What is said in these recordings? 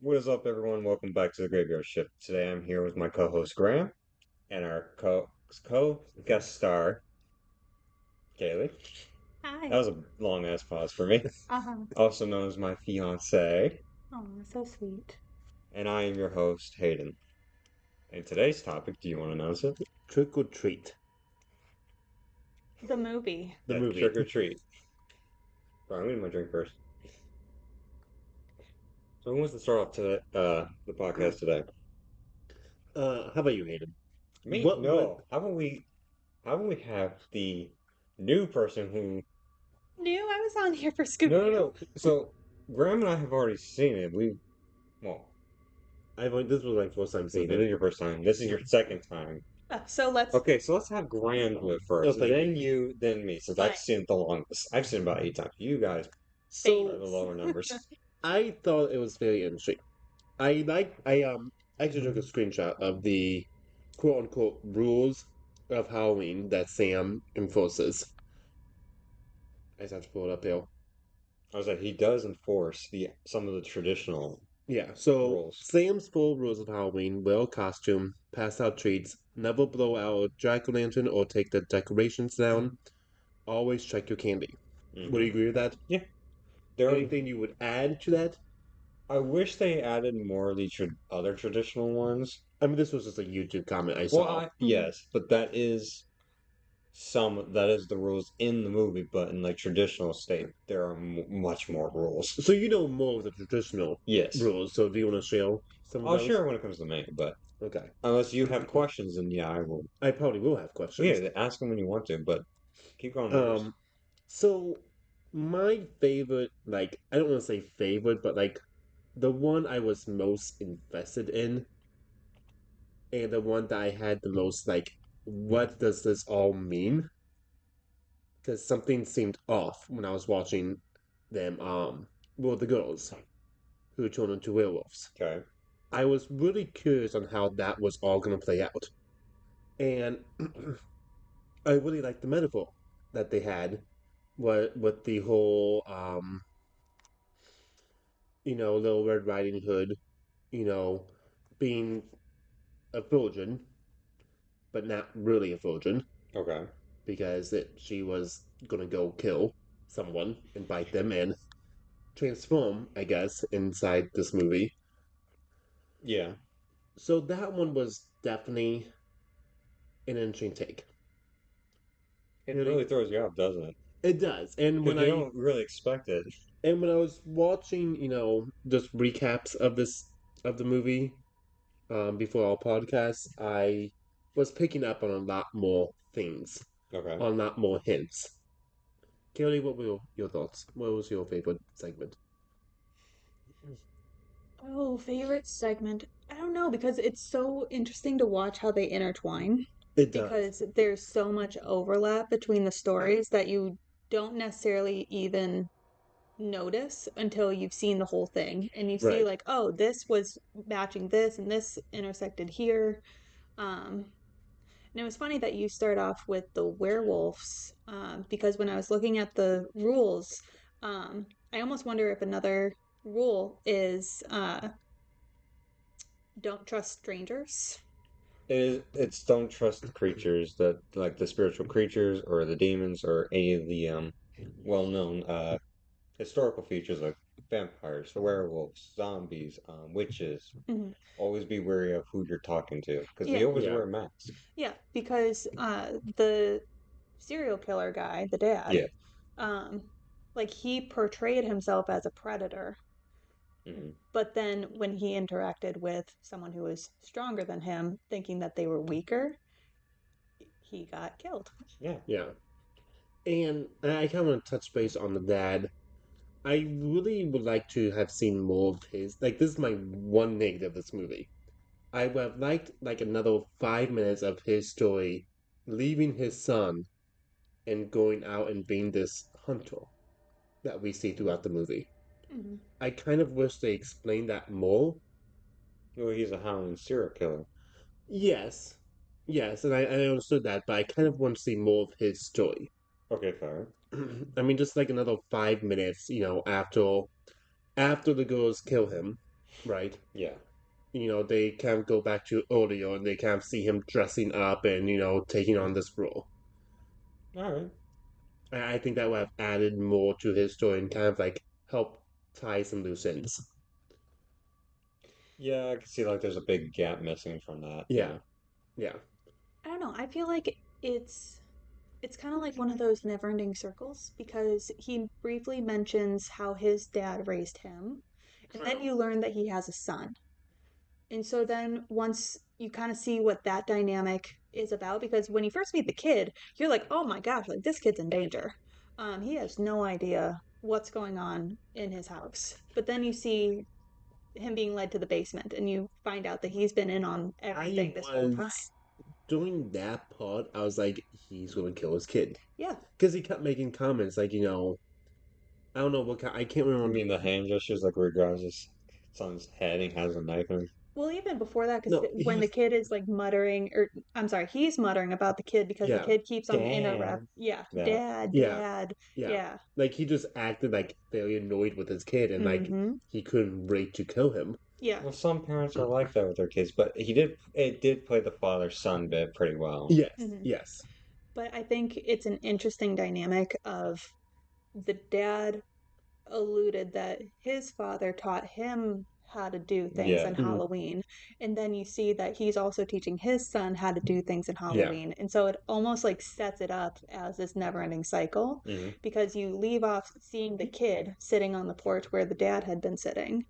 What is up, everyone? Welcome back to the Graveyard Shift. Today I'm here with my co-host Graham and our co-guest star, Kaylee. That Hi. was a long ass pause for me. Uh-huh. Also known as my fiance, Oh, so sweet. and I am your host, Hayden. And today's topic, do you want to announce it? Trick or Treat, The movie. the Yeah, movie. trick or treat. Sorry, I'm getting my drink first. So who wants to start off the podcast today? How about you, Hayden? Me? What? No. How about we have the new person who Knew I was on here for no, no, Scooby-Doo. no. So Graham and I have already seen it. Well, This was my first time this seeing is it. your first time. This is your second time. So let's Okay, so let's have Graham do it Oh, first. thank you. Then you, then me, since I've fine. seen it the longest. I've seen it about 8 times. You guys are So the Thanks. lower numbers. I thought it was very interesting. I actually took a screenshot of the quote unquote rules of Halloween that Sam enforces. I just have to pull it up here. I was like, he does enforce the some of the traditional Yeah, so rules. Sam's full rules of Halloween: wear a costume, pass out treats, never blow out a jack-o'-lantern or take the decorations down, always check your candy. Would Hmm. you agree with that? Yeah, there. Anything you would add to that? I wish they added more of the other traditional ones. I mean, this was just a YouTube comment I Well, saw. Mhm. yes, but that is the rules in the movie, but in like traditional state, there are much more rules. So you know more of the traditional Yes, rules. So do you want to share some of I'll those? share when it comes to me, but Okay. unless you have questions, then yeah, I will. I probably will have questions. Yeah, ask them when you want to, but keep going with yours. Um, so my favorite, like, I don't want to say favorite, but like the one I was most invested in, and the one that I had the most like, what does this all mean? Because something seemed off when I was watching them. Well, the girls who turned into werewolves. Okay. I was really curious on how that was all going to play out. And I really liked the metaphor that they had with the whole, Little Red Riding Hood, you know, being a virgin, but not really a virgin Okay. because she was going to go kill someone and bite them and transform, I guess, inside this movie. Yeah. So that one was definitely an interesting take. It Really, really throws you off, doesn't it? it does. Because you don't really expect it. And when I was watching, just recaps of the movie, before our podcast, I was picking up on a lot more things, Okay. on a lot more hints. Kelly, what were your thoughts? What was your favorite segment? Oh, favorite segment. I don't know because it's so interesting to watch how they intertwine It does. because there's so much overlap between the stories that you don't necessarily even notice until you've seen the whole thing and you see Right. like, oh, this was matching this and this intersected here. Um, And it was funny that you start off with the werewolves, because when I was looking at the rules, I almost wonder if another rule is don't trust strangers. It's don't trust the creatures that like the spiritual creatures or the demons or any of the well-known historical features like vampires, werewolves, zombies, witches. Mhm. Always be wary of who you're talking to because they Yeah, always Yeah. wear masks. yeah, because the serial killer guy, the dad, Yeah. um, like he portrayed himself as a predator, Hmm. but then when he interacted with someone who was stronger than him, thinking that they were weaker, he got killed. Yeah. Yeah. And I kind of want to touch base on the dad. I really would like to have seen more of his. Like, this is my one negative of this movie. I would have liked like another 5 minutes of his story, leaving his son and going out and being this hunter that we see throughout the movie. Mhm. I kind of wish they explained that more. Well, he's a Howling serial killer. Yes, yes, and I understood that, but I kind of want to see more of his story. Okay, fair. I mean, just like another 5 minutes, after the girls kill him, right? Yeah. They kind of go back to Olio and they kind of see him dressing up and, taking on this role. All right. I think that would have added more to his story and kind of like help tie some loose ends. Yeah, I can see like there's a big gap missing from that. Yeah, Yeah. yeah. I don't know. I feel like it's kind of like one of those never-ending circles because he briefly mentions how his dad raised him, and then you learn that he has a son. And so then once you kind of see what that dynamic is about, because when you first meet the kid, you're like, oh my gosh, like this kid's in danger. He has no idea what's going on in his house. But then you see him being led to the basement and you find out that he's been in on I everything this whole time. was during that part, I was like, he's gonna kill his kid Yeah. because he kept making comments like, I don't know what kind. I can't You remember. mean the hand gestures, like where he grabs his son's head and has a knife in him? Well, even before that, because No, he when the was. kid is like muttering, or I'm sorry, he's muttering about the kid because the Yeah, kid keeps on interrupt. Damn. Yeah, That. dad, yeah, dad. yeah. Yeah. Like he just acted like very annoyed with his kid and like Mm-hmm. he couldn't wait to kill him. Yeah. Well, some parents are like that with their kids, but it did play the father-son bit pretty well. Yes, Mm-hmm. yes, But I think it's an interesting dynamic of the dad alluded that his father taught him how to do things Yeah. in mm, Halloween. And then you see that he's also teaching his son how to do things in yeah, Halloween. And so it almost like sets it up as this never ending cycle Hmm. because you leave off seeing the kid sitting on the porch where the dad had been sitting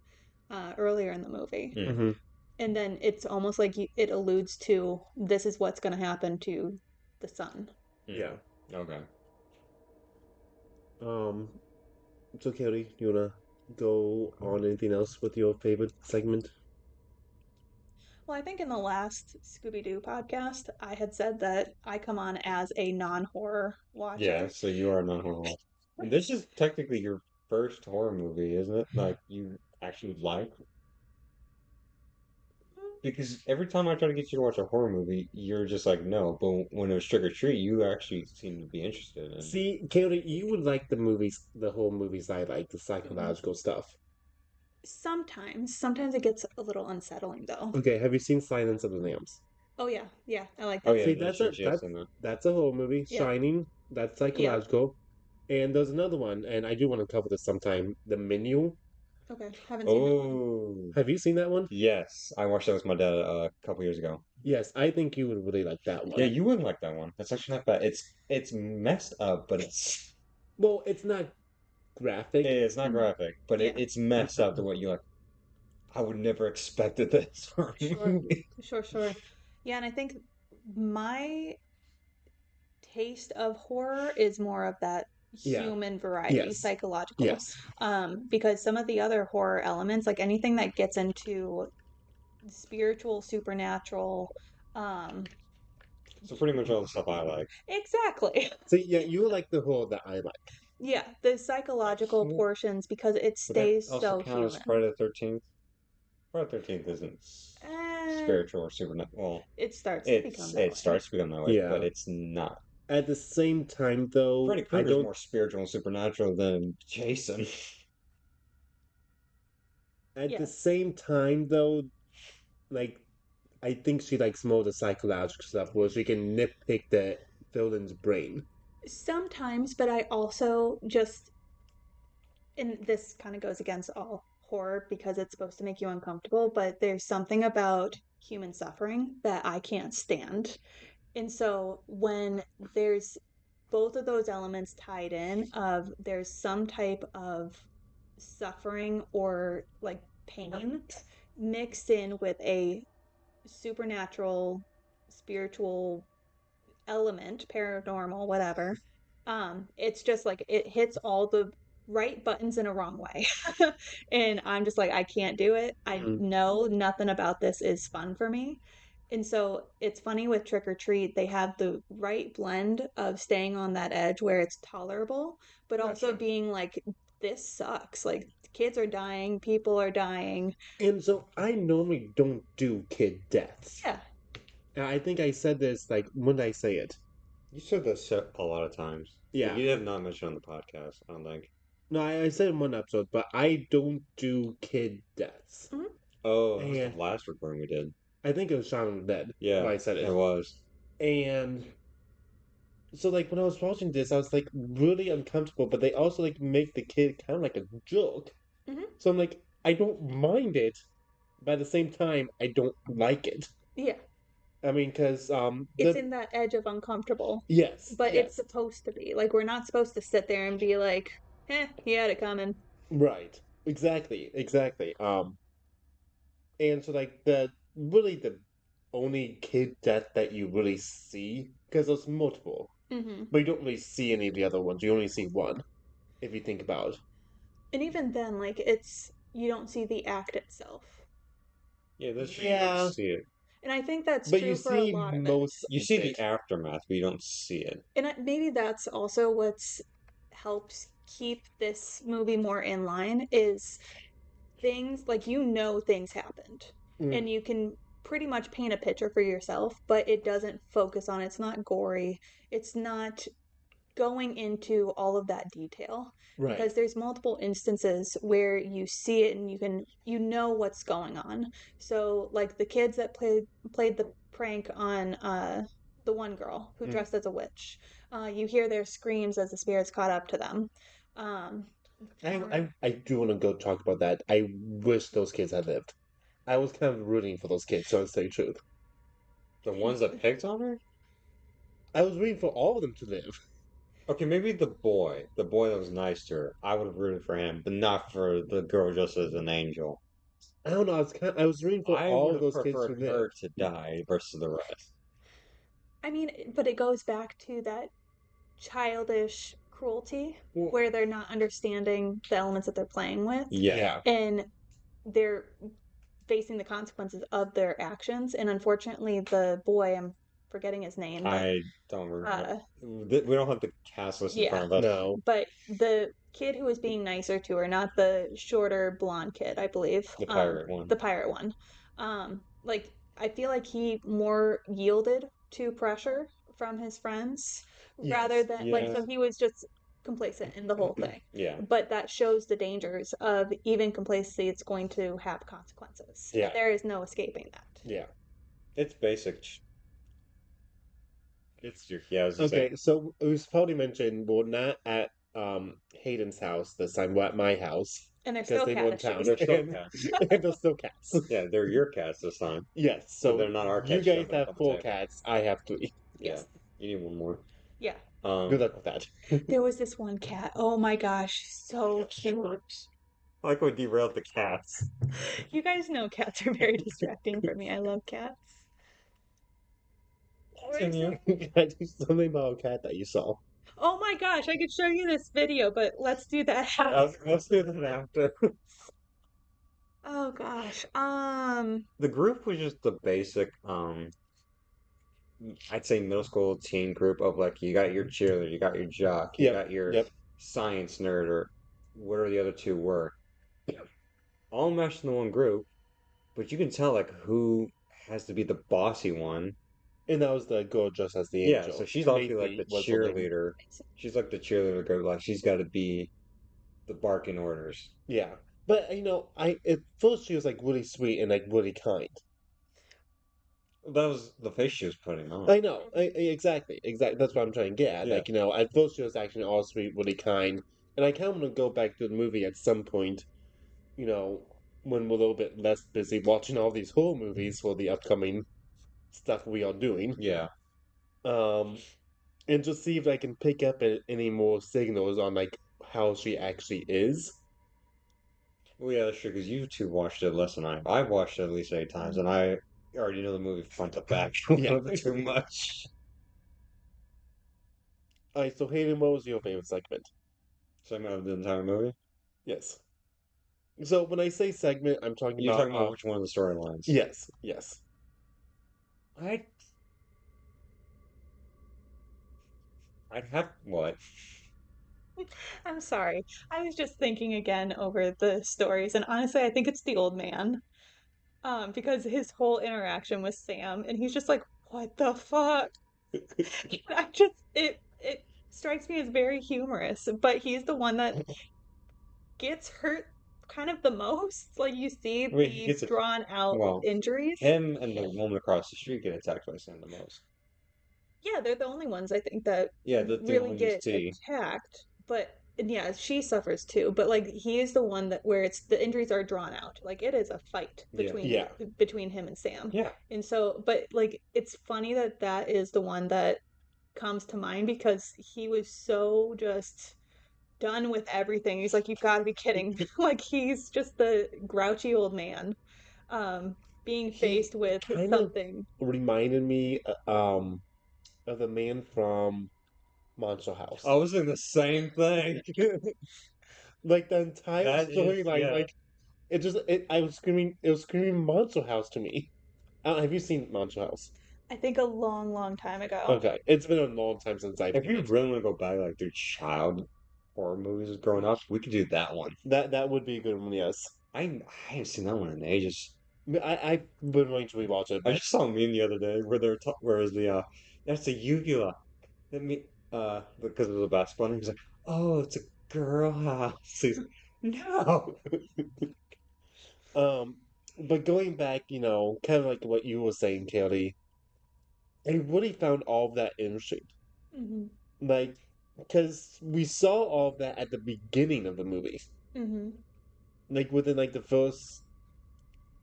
earlier in the movie. Mm. hmm And then it's almost like it alludes to this is what's going to happen to the son. Mm. yeah. Okay. Um. So, Kelly, do you wanna go on anything else with your favorite segment? Well, I think in the last Scooby Doo podcast, I had said that I come on as a non horror Yeah, watcher. so you are not horror. And this is technically your first horror movie, isn't it? Like you actually like because every time I try to get you to watch a horror movie, you're just like no. But when it was Trick or Treat, you actually seem to be interested in. See, Kelly, you would like the movies, the whole movies I like, the Mm, psychological stuff. sometimes it gets a little unsettling though. Okay, have you seen Silence of the Lambs? Oh yeah, yeah, I like Oh that yeah, See, one. no, that's sure, a she has that's in that. that's a horror movie. Yep, Shining, that's yep. psychological. And there's another one, and I do want to cover this sometime. The Menu. Okay, haven't seen that one. Oh, Have you seen that one? yes, I watched that with my dad a couple years ago. Yes, I think you would really like that Yeah, one. you wouldn't like that one. That's actually not bad. It's messed up, but Well, it's not graphic. it's not Hmm. graphic, but Yeah, it's messed up the way you like. I would never expected this from a sure, movie. sure. Yeah, and I think my taste of horror is more of that Yeah. human variety, Yes. psychological. Yes. Because some of the other horror elements, like anything that gets into spiritual, supernatural, um, So pretty much all the stuff I like. exactly. So yeah, you like the horror that I like. Yeah, the psychological Well, portions because it would that stays also so count as human. Friday the 13th? Friday the 13th isn't Eh, spiritual or supernatural. Well, it starts to become it's that it way. starts to become that way, but Yeah. it's not. At the same time, though, Freddy I Krueger's don't. more spiritual and supernatural than Jason. At the Yes. same time, though, like I think she likes more the psychological stuff, where she can nitpick the villain's brain. Sometimes, but I also just and this kind of goes against all horror because it's supposed to make you uncomfortable, but there's something about human suffering that I can't stand. And so when there's both of those elements tied in of there's some type of suffering or like pain mixed in with a supernatural spiritual element, paranormal, whatever. It's just like it hits all the right buttons in a wrong way. And I'm just like, I can't do it. I Mm. know nothing about this is fun for me. And so it's funny with Trick or Treat, they have the right blend of staying on that edge where it's tolerable, but also Gotcha. being like, this sucks. Like, kids are dying, people are dying. And so I normally don't do kid deaths. Yeah. And I think I said this like when did I say it? You said this a lot of times, but Yeah. you have not mentioned on the podcast. I don't think. No, I said in one episode, but I don't do kid deaths. Mhm. Oh, that was the And last recording we did. I think it was Shaun of the Dead Yeah, when I said it it. was. And so like when I was watching this, I was like really uncomfortable, but they also like make the kid kind of like a joke. Hmm. So I'm like, I don't mind it, but at the same time, I don't like it. Yeah, I mean, because it's the in that edge of uncomfortable, yes, but it's yes, supposed to be. Like, we're not supposed to sit there and be like, he had it coming. right, exactly, exactly. And so like the only kid death that you really see because there's multiple, Hmm. but you don't really see any of the other ones. You only see one if you think about it. And even then, like, you don't see the act itself. Yeah, that's true. You don't Yeah, see it. And I think that's but you true for a see lot of it. most You of see the it. aftermath, but you don't see it. And maybe that's also what's helped keep this movie more in line is things like things happened Mm, and you can pretty much paint a picture for yourself, but it doesn't focus on it's not gory, it's not going into all of that detail right. because there's multiple instances where you see it and you know what's going on. So like the kids that played the prank on the one girl who Mm. dressed as a witch, you hear their screams as the spirits caught up to them. um I do want to go talk about that. I wish those kids had lived. I was kind of rooting for those kids, to tell you the truth. The ones that picked on her? I was rooting for all of them to live. Okay, maybe the boy that was nice to her. I would have rooted for him, but not for the girl just as an angel. I don't know. I was rooting for I all would of have those kids to preferred live. her to die versus the rest. I mean, but it goes back to that childish cruelty Well, where they're not understanding the elements that they're playing with Yeah, yeah. and they're facing the consequences of their actions. And unfortunately, the boy, I'm forgetting his name, but I don't remember. uh, We don't have the cast list in yeah, front of us. No. but the kid who was being nicer to her, not the shorter blonde kid, I believe, The pirate one. the pirate one, like I feel like he more yielded to pressure from his friends rather Yes. than like Yeah, so he was just complacent in the whole thing. yeah. But that shows the dangers of even complacency. It's going to have consequences. Yeah. There is no escaping that. Yeah. It's basic. It's your yeah. I was just saying. Okay, so it was probably mentioned we're not at Hayden's house this time. We're at my house And there's because still they cat were in town, issues. They're still and, cats. and there's still cats. Yeah, they're your cats this time, Yes, but so they're not our you cats guys jumping up have on the four table. cats. I have three. Yeah, Yes. you need one more. Yeah. Good Um, luck with that. There was this one cat. Oh my gosh, so cute. I like we derailed the cats. You guys know cats are very distracting for me. I love cats. What were you Continue. saying? I do something about a cat that you saw. Oh my gosh, I could show you this video, but let's do that. Let's do that after. Oh gosh. The group was just the basic, I'd say middle school teen group of like you got your cheerleader, you got your jock, you Yep, got your yep. science nerd, or whatever the other two were, all meshed in the one group. But you can tell like who has to be the bossy one. And that was the girl dressed as the Yeah, so angel. she's obviously like Macy the was the name. cheerleader. She's like the cheerleader group. Like she's got to be the barking orders. Yeah. But I at first she was like really sweet and like really kind. That was the face she was putting on. I know. Exactly. Exactly. That's what I'm trying to get at. Yeah. Like, I thought she was actually all sweet, really kind. And I kind of want to go back to the movie at some point, you know, when we're a little bit less busy watching all these horror movies for the upcoming stuff we are doing. Yeah. Um, and just see if I can pick up any more signals on, like, how she actually is. Well, yeah, that's true, because you two watched it less than I have. I've watched it at least 8 times, and I already know the movie front to back a Yeah. little bit too much. All right, so Hayden, what was your favorite segment? Segment of the entire movie? Yes. So when I say segment, I'm talking You're about, talking about which one of the storylines? yes, yes. I'd, I'd have, what? I'm sorry. I was just thinking again over the stories, and honestly, I think it's the old man. Because his whole interaction with Sam, and he's just like, "What the fuck?" I just it strikes me as very humorous, but he's the one that gets hurt kind of the most. Like you see I mean, he these gets it. drawn out Well, injuries. him and the woman across the street get attacked by Sam the most. Yeah, they're the only ones I think that Yeah, that's the only really one you get see. attacked. But and yeah, she suffers too. But like he is the one that where it's the injuries are drawn out. Like it is a fight Yeah, Yeah. between him and Sam. yeah. And so, but like it's funny that that is the one that comes to mind because he was so just done with everything. He's like, you've got to be kidding. Like he's just the grouchy old man, um, being He faced with kind of something. reminded me of the man from Monster House. I was doing the same thing. Like the entire That is, storyline, yeah. like it was screaming Monster House to me. Have you seen Monster House? I think a long, long time ago. Okay, it's been a long time since I've If seen you it. really want to go back like through child horror movies growing up, we could do that one. That would be a good one, yes. I haven't seen that one in ages. I've been wanting to rewatch it, I but just saw a meme the other day where they're where is the that's a uvula. That me because of the basketball. And he's like, oh, it's a girl house. He's like, no. um, but going back, kind of like what you were saying, Kelly, I really found all of that interesting. Hmm. Like, because we saw all of that at the beginning of the movie, Hmm. like within like the first,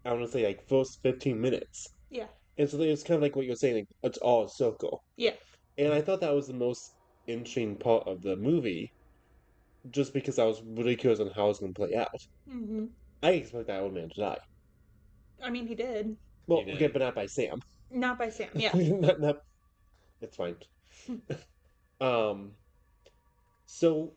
I want to say like first 15 minutes. Yeah. And so it's kind of like what you're saying, like it's all a circle. Yeah. And I thought that was the most interesting part of the movie, just because I was really curious on how it's going to play out. Hmm. I expect that old man to die. I mean, he did. He Well, okay, did. but not by Sam. Not by Sam. Yeah. not, it's fine. Um, so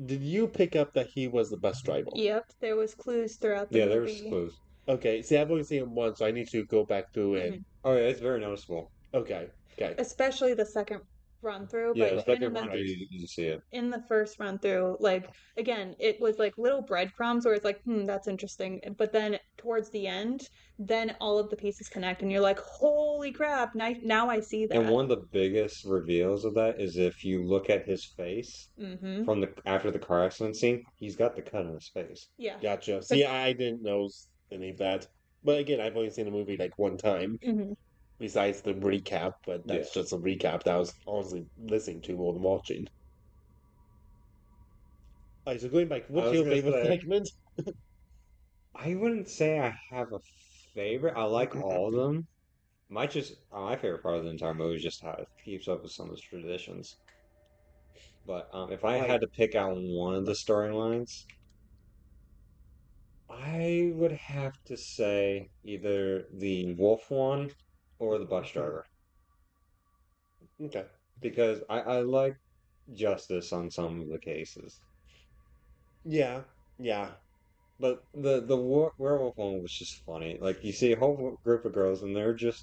did you pick up that he was the bus driver? Yep. There was clues throughout the Yeah, there's movie. clues. Okay, see, I've only seen him once, so I need to go back through and Hmm. Oh yeah, it's very noticeable. okay, okay, Especially the second run through, Yeah, but the right, even second run through right. you see it. in the first run through, like again, it was like little breadcrumbs where it's like, that's interesting. But then towards the end, then all of the pieces connect, and you're like, holy crap! Now I see And that. one of the biggest reveals of that is if you look at his face Mm-hmm. from the after the car accident scene, he's got the cut on his face. Yeah. Gotcha. But See, I didn't know any of that, but again, I've only seen the movie like one time. mhm. Besides the recap, but Yeah. that's just a recap that I was honestly listening to more than watching. Alright, so going back, I what's was your gonna favorite say, segment? I wouldn't say I have a favorite. I like all of them. My favorite part of the entire movie is just how it keeps up with some of the traditions. But if I Like, had to pick out one of the storylines, I would have to say either the wolf one or the bus driver okay. because I like justice on some of the cases. Yeah, yeah. But the werewolf one was just funny. Like you see a whole group of girls and they're just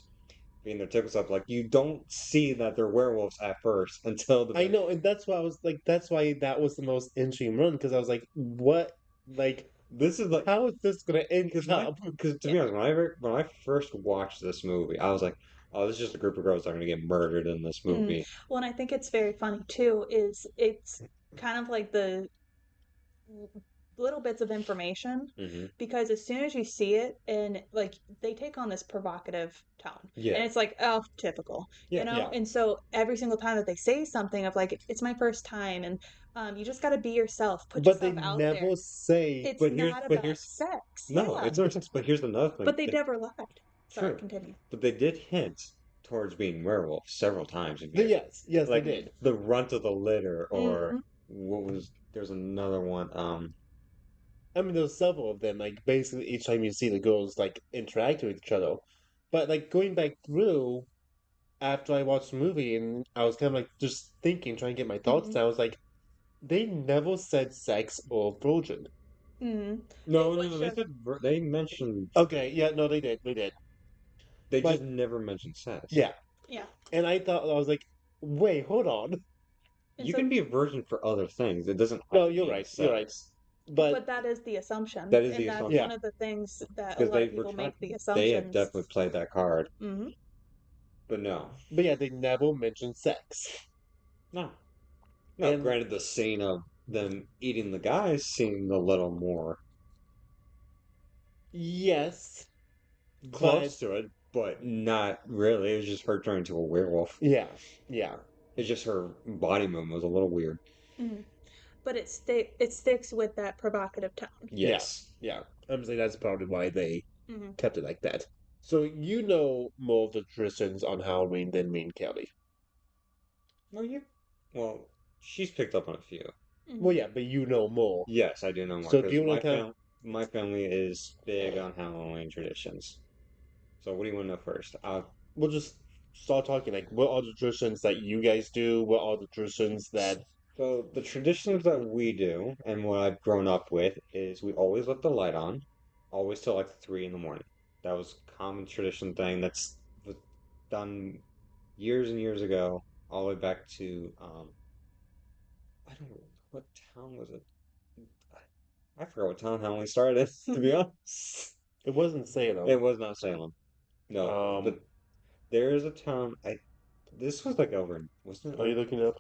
being their tickles up. Like you don't see that they're werewolves at first until the I very know, and that's why I was like, that's why that was the most interesting run, because I was like, what? Like, this is like how is this gonna end up? because to Yeah. be honest, when I first watched this movie, I was like, oh, this is just a group of girls that are gonna get murdered in this Mm. movie. Well, and I think it's very funny too. Is it's kind of like the little bits of information Hmm. because as soon as you see it and like they take on this provocative tone and Yeah, it's like, oh, typical, yeah, Yeah, and so every single time that they say something of like, it's my first time, and you just got to be yourself, put but they yourself out there. never say. It's not but about here's sex. no, Yeah. it's not. But here's another thing. But they never lied. Sorry, True, continue. but they did hint towards being werewolves several times. Yes, yes, they Like did. the runt of the litter, or Hmm. what was there's another one. I mean, there's several of them. Like basically, each time you see the girls like interact with each other, but like going back through after I watched the movie, and I was kind of like just thinking, trying to get my thoughts Hmm. down. I was like, they never said sex or virgin. Hmm. It No, no, was no. just They mentioned Okay, yeah, no, they did, they just but never mentioned sex. yeah, yeah. and I was like, wait, hold on. And You so, can be a virgin for other things. It doesn't have No, to you're mean right, you're right, sex. but but that is the assumption, That is the and that's yeah, one assumption of the things that a because lot they of were people trying. make the They have assumptions. definitely played that card, Hmm. but no, but yeah, they never mentioned sex, no, no. and Granted, the scene of them eating the guys seemed a little more. Yes, Close but to it, but not really. It was just her turning into a werewolf. yeah, yeah, It's just her body movement was a little weird. Mhm. But it sticks with that provocative tone. yeah, Yes. yeah. I'm saying that's probably why they Hmm. kept it like that. So you know more of the traditions on Halloween than me and Kelly. Well, you. Well, she's picked up on a few. Well, Hmm. yeah, but you know more. Yes, I do know more So do because you want to kind of? my family is big on Halloween traditions. So what do you want to know first? We'll just start talking. Like, what are the traditions that you guys do? What are the traditions that? So the traditions that we do and what I've grown up with is we always let the light on, always till like 3 in the morning. That was a common tradition thing was done years and years ago, all the way back to I don't know what town was it. I forgot what town Halloween started, to be honest. It wasn't It Salem. was not Salem. No, Um, but there is a town. I This was like over in, wasn't it? are you looking up?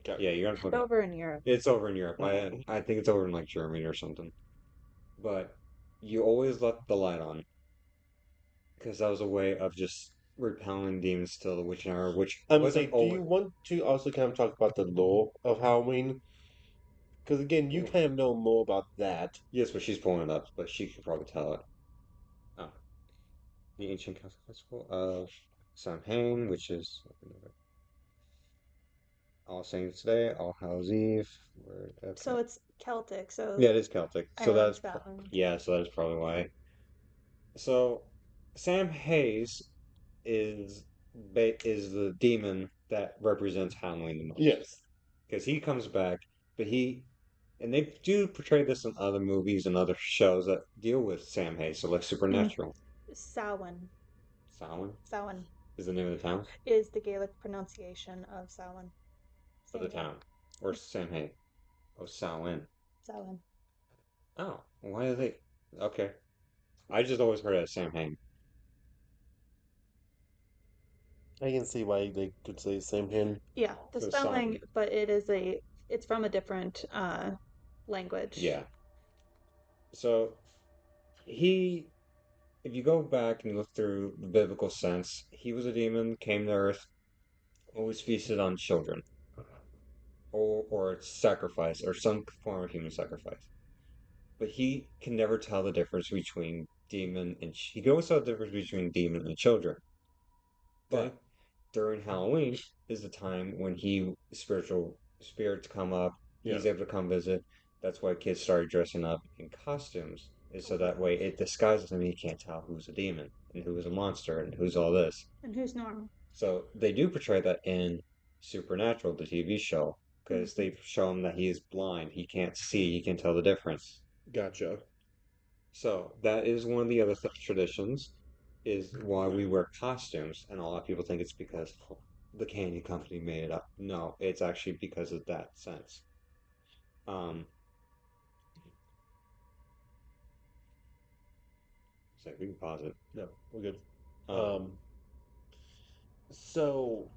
Okay. Yeah, you're gonna look it up. Over in Europe. It's over in Europe. I think it's over in like Germany or something. But you always left the light on because that was a way of just repelling demons till the witching hour, which I'm gonna say, wasn't do you always. want to also kind of talk about the lore of Halloween? Because again, you kind of know more about that, Yes, but she's pulling it up, but she could probably tell it. Oh, the ancient Catholic festival of Samhain, which is All Saints Day, All Hallows Eve. So Okay. it's Celtic. So Yeah, it is Celtic. So Ireland, that's Scotland. yeah. So that is probably why. So Sam Hayes is is the demon that represents Halloween the most yes. because he comes back, but and they do portray this in other movies and other shows that deal with Sam Hayes, so like Mm. Supernatural. Samhain. Samhain Samhain is the name of the town is the Gaelic pronunciation of Samhain. of the Same thing. town or Sam Hay. Oh, Samhain. Samhain. Oh, why are they? Okay, I just always heard it as Sam Hain. I can see why they could say same him. Yeah, the So spelling, Samhain. but it's from a different language. Yeah. So he if you go back and look through the biblical sense, he was a demon, came to Earth, always feasted on children, or sacrifice, or some form of human sacrifice. But he can never tell the difference between demon and he can always tell the difference between demon and children. Okay. But during Halloween is the time when spiritual spirits come up. Yeah. He's able to come visit. That's why kids started dressing up in costumes, is so that way it disguises him. He can't tell who's a demon and who's a monster and who's all this. And who's normal? So they do portray that in Supernatural, the TV show, because Hmm. they show him that he is blind. He can't see. He can tell the difference. Gotcha. So that is one of the other traditions, is why we wear costumes, and a lot of people think it's because the candy company made it up. No, it's actually because of that sense. Um, so we can pause it. No, we're good. Um, Um, so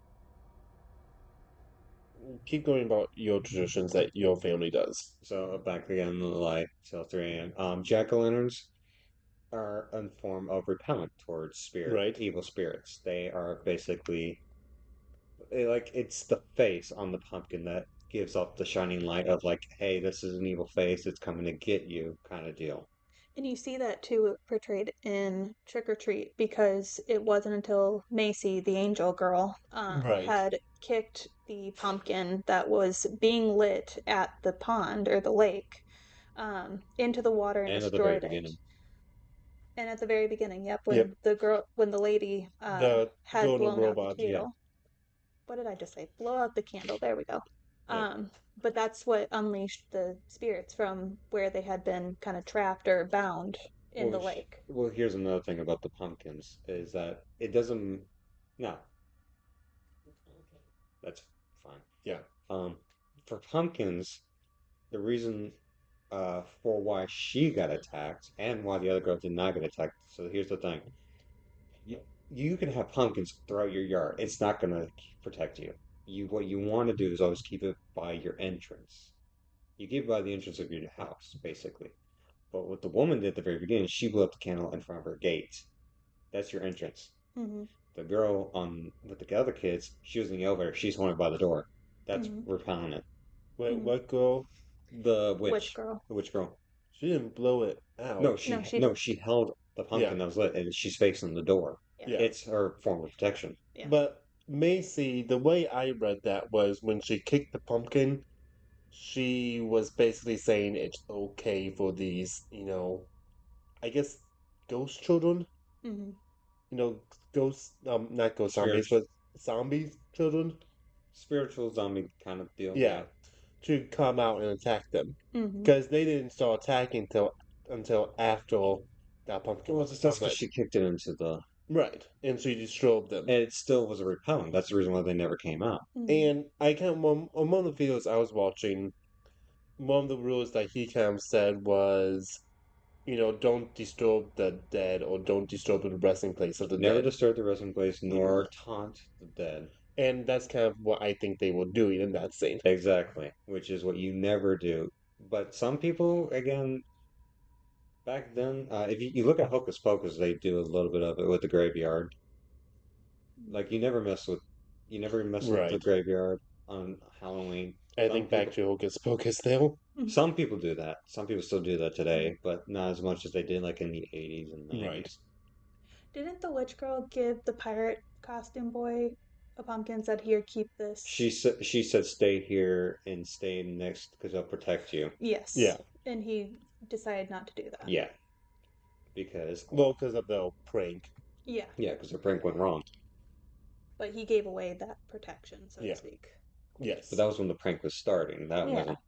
keep going about your traditions that your family does, so back again in the light till 3 a.m. Jack-o'-lanterns are a form of repellent towards right? evil spirits. They are basically like it's the face on the pumpkin that gives off the shining light of like, hey, this is an evil face, it's coming to get you kind of deal. And you see that too portrayed in Trick or Treat because it wasn't until Macy, the angel girl, Right. had kicked the pumpkin that was being lit at the pond or the lake into the water and And at the very destroyed it. beginning. And at the very beginning, yep, Yep. when the lady The had golden blown out the robot. Yeah. candle, what did I just say? Blow out the candle. There we go. Yeah. But that's what unleashed the spirits from where they had been kind of trapped or bound in the lake. Well, here's another thing about the pumpkins is that it doesn't. No, that's fine. Yeah. Um, for pumpkins, the reason for why she got attacked and why the other girl did not get attacked. So here's the thing: you, you can have pumpkins throughout your yard. It's not gonna protect you. What you want to do is always keep it by your entrance. You keep it by the entrance of your house, basically. But what the woman did at the very beginning, she blew up the candle in front of her gate. That's your entrance. Mm-hmm. The girl on with the other kids, she was in the elevator. She's holding by the door. That's Mm-hmm. repellent. Wait, Mm-hmm. what girl? The Witch witch, girl. the witch girl. She didn't blow it No, out. No, she. no, she held the Yeah, pumpkin that was lit, and she's facing the door. Yeah. yeah. It's her form of protection. Yeah. But Macy, the way I read that was when she kicked the pumpkin, she was basically saying it's okay for these, I guess ghost children, Mm-hmm. you know, ghost, not ghost zombies, Spiritual, but zombie children, spiritual zombie kind of deal. yeah, Yeah, to come out and attack them Mm-hmm. because they didn't start attacking until after that pumpkin well, was that's because lit. she kicked it into the, Right, and she destroyed them. and it still was a repellent. That's the reason why they never came out. Mm-hmm. And I can on one of the videos I was watching, one of the rules that he kind of said was, don't disturb the dead or don't disturb the resting place of the Never dead. disturb the resting place, nor taunt the dead. And that's kind of what I think they were doing in that scene. Exactly, which is what you never do. But some people, again, back then, if you look at Hocus Pocus, they do a little bit of it with the graveyard. Like you never mess with the Right. graveyard on Halloween. I Some think back people, to Hocus Pocus though. some people do that. Some people still do that today, but not as much as they did like in the 80s and Right. 90s. Didn't the witch girl give the pirate costume boy a pumpkin? Said, "Here, keep this." She said stay here and stay next because I'll protect you. Yes. Yeah. And he decided not to do that. Yeah, because Well, because of the prank. Yeah. yeah, because the prank went wrong. But he gave away that protection, so Yeah. to speak. Yes. But that was when the prank was starting. That Yeah. wasn't.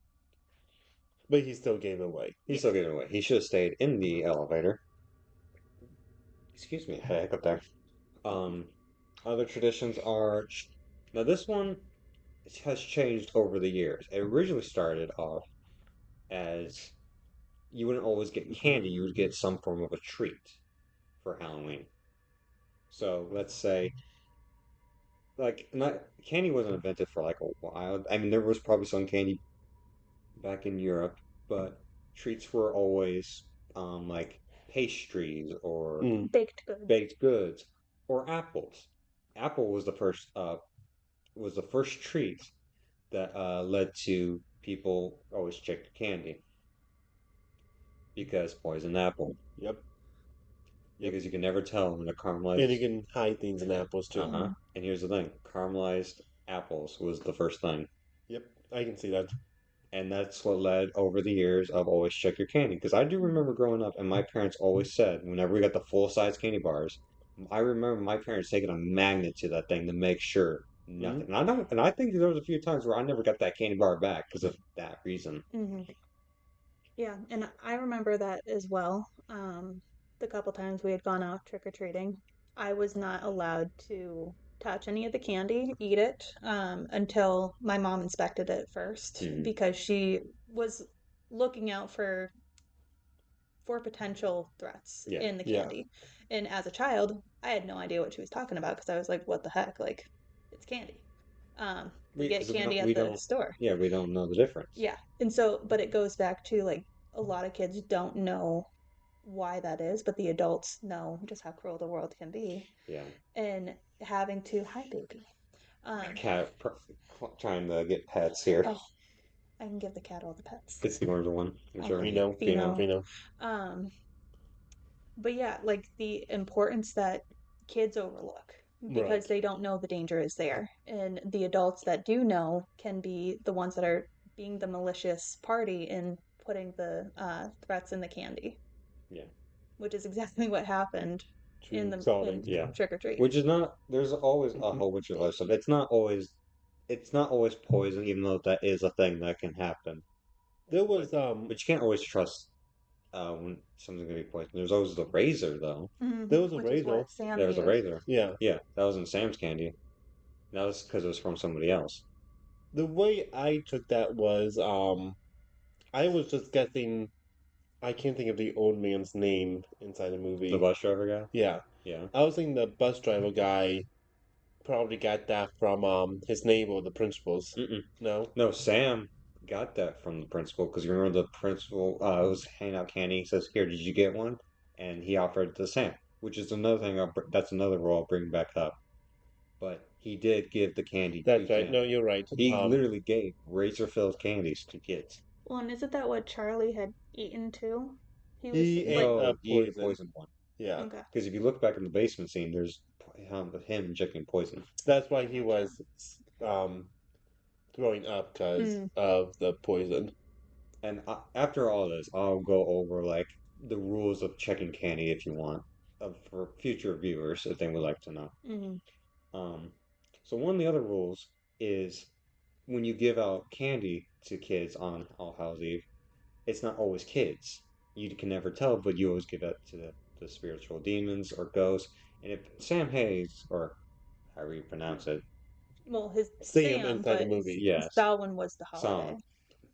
But he still gave it away. He Yeah. still gave it away. He should have stayed in the elevator. Excuse me, heck up there. Um, Other traditions are now this one has changed over the years. It originally started off as you wouldn't always get candy; you would get some form of a treat for Halloween. So let's say, like, not candy wasn't invented for like a while. I mean, there was probably some candy back in Europe, but treats were always like pastries or Mm. Baked goods. baked goods or apples. Apple was the first treat that led to people always check the candy because poison apple. Yep. Because you can never tell when a And you caramelized. can hide things in apples too. Uh-huh. And here's the thing: caramelized apples was the first thing, Yep. I can see that. and that's what led over the years of always check your candy. Because I do remember growing up, and my parents always said whenever we got the full size candy bars, I remember my parents taking a magnet to that thing to make sure nothing. And I don't, and I think there was a few times where I never got that candy bar back because of that reason. Mm-hmm. Yeah, and I remember that as well. The couple times we had gone out trick or treating, I was not allowed to touch any of the candy, eat it, until my mom inspected it first Mhm. because she was looking out for potential threats Yeah. in the Yeah. candy. And as a child, I had no idea what she was talking about because I was like, "What the heck? Like, it's candy." We get 'Cause we candy don't, at we the don't, store. yeah, we don't know the difference. Yeah. And so, but it goes back to like a lot of kids don't know why that is, but the adults know just how cruel the world can be. Yeah. And having to, hi, baby. Cat trying to get pets here. Oh, I can give the cat all the pets. It's the orange one. I'm Oh, sure. Fino. Fino. Fino. But yeah, like the importance that kids overlook because Right. they don't know the danger is there. And the adults that do know can be the ones that are being the malicious party in putting the threats in the candy. Yeah. Which is exactly what happened in the Solving. Yeah. trick or treat. Which is not. There's always a whole bunch of other stuff. It's not always. It's not always poison, even though that is a thing that can happen. There was But you can't always trust when something's gonna be poison. There's always the razor, though. there was a Which is razor. what Sam There was a used. razor. Yeah. Yeah, that was in Sam's candy. That was because it was from somebody else. The way I took that was I was just guessing. I can't think of the old man's name inside the movie. The bus driver guy. Yeah. Yeah. I was thinking the bus driver guy probably got that from his neighbor, the principal's. Mm-mm. No? No, Sam got that from the principal because you remember the principal was handing out candy. He says, "Here, did you get one?" And he offered it to Sam, which is another thing. That's another rule I'll bring back up. But he did give the candy to That's right. Sam. No, you're right. He literally gave razor-filled candies to kids. Well, and isn't that what Charlie had eaten too? He was he ate like, a No, he ate a poison. poisoned one. Yeah, okay. Because if you look back in the basement scene, there's him injecting poison. that's why he was um throwing up because Mm. of the poison. And after all this, I'll go over like the rules of checking candy if you want, for future viewers if they would like to know. Mm-hmm. Um, so one of the other rules is when you give out candy to kids on All Hallows Eve, it's not always kids. You can never tell, but you always give it to the spiritual demons or ghosts. And if Sam Hayes, or however you pronounce it, Well, his Sam Sam, inside the but movie. yes, Samhain was the Sam, holiday.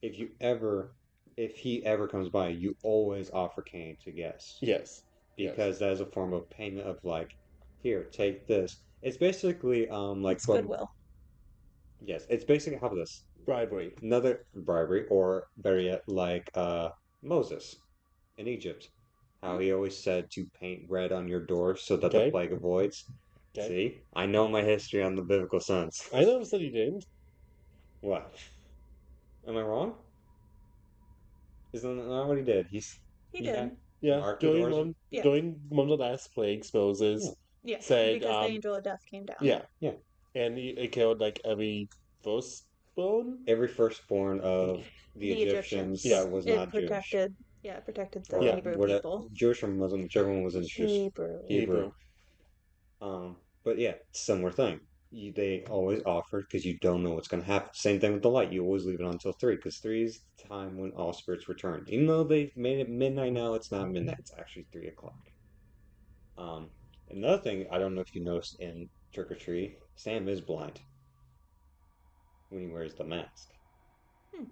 if you ever, if he ever comes by, you always offer candy to guests Yes. Yes. because that is a form of payment of like, here, take this. It's basically like It's goodwill. yes, it's basically how about this Bribery. another bribery, or better yet, like Moses in Egypt, how he always said to paint red on your door so that the Okay. plague avoids. Okay. See, I know my history on the biblical sense. I never said you didn't. What? Am I wrong? Isn't that not what he did? He He did. had Yeah, marked the doors. Yeah. during one of the last plagues, Moses Yeah, said, because the angel of death came down. yeah, Yeah, and it killed like every firstborn. every firstborn of the The Egyptians Yeah. that was It not Jewish, protected. Yeah, it protected the or Yeah. Hebrew what people. Jewish or Muslim, whichever one was introduced. Hebrew. Hebrew. But yeah, similar thing. They always offer because you don't know what's going to happen. Same thing with the light. You always leave it until 3 because 3 is the time when all spirits return. Even though they made it midnight now, it's not midnight. It's actually 3 o'clock. Um, Another thing I don't know if you noticed in Trick or Treat, Sam is blind when he wears the mask. Hmm.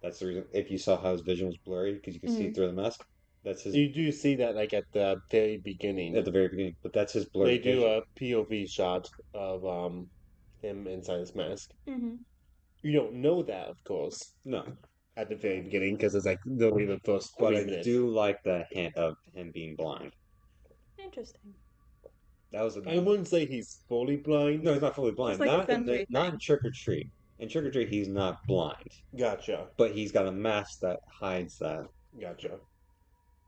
That's the reason. If you saw how his vision was blurry because you can see Mhm. through the mask, that's his You do see that like at the very beginning. at the very beginning. But that's his They blurry do vision. a POV shot of him inside his mask. Mm-hmm. You don't know that, of course, No, at the very beginning because it's like literally the first but 3 minutes. do like the hint of him being blind. Interesting. That was I wouldn't say he's fully blind. no, he's not fully blind. Just like a Not in sensory not thing. in Trick or Treat. In Trick or Treat, he's not blind, Gotcha. but he's got a mask that hides that. Gotcha.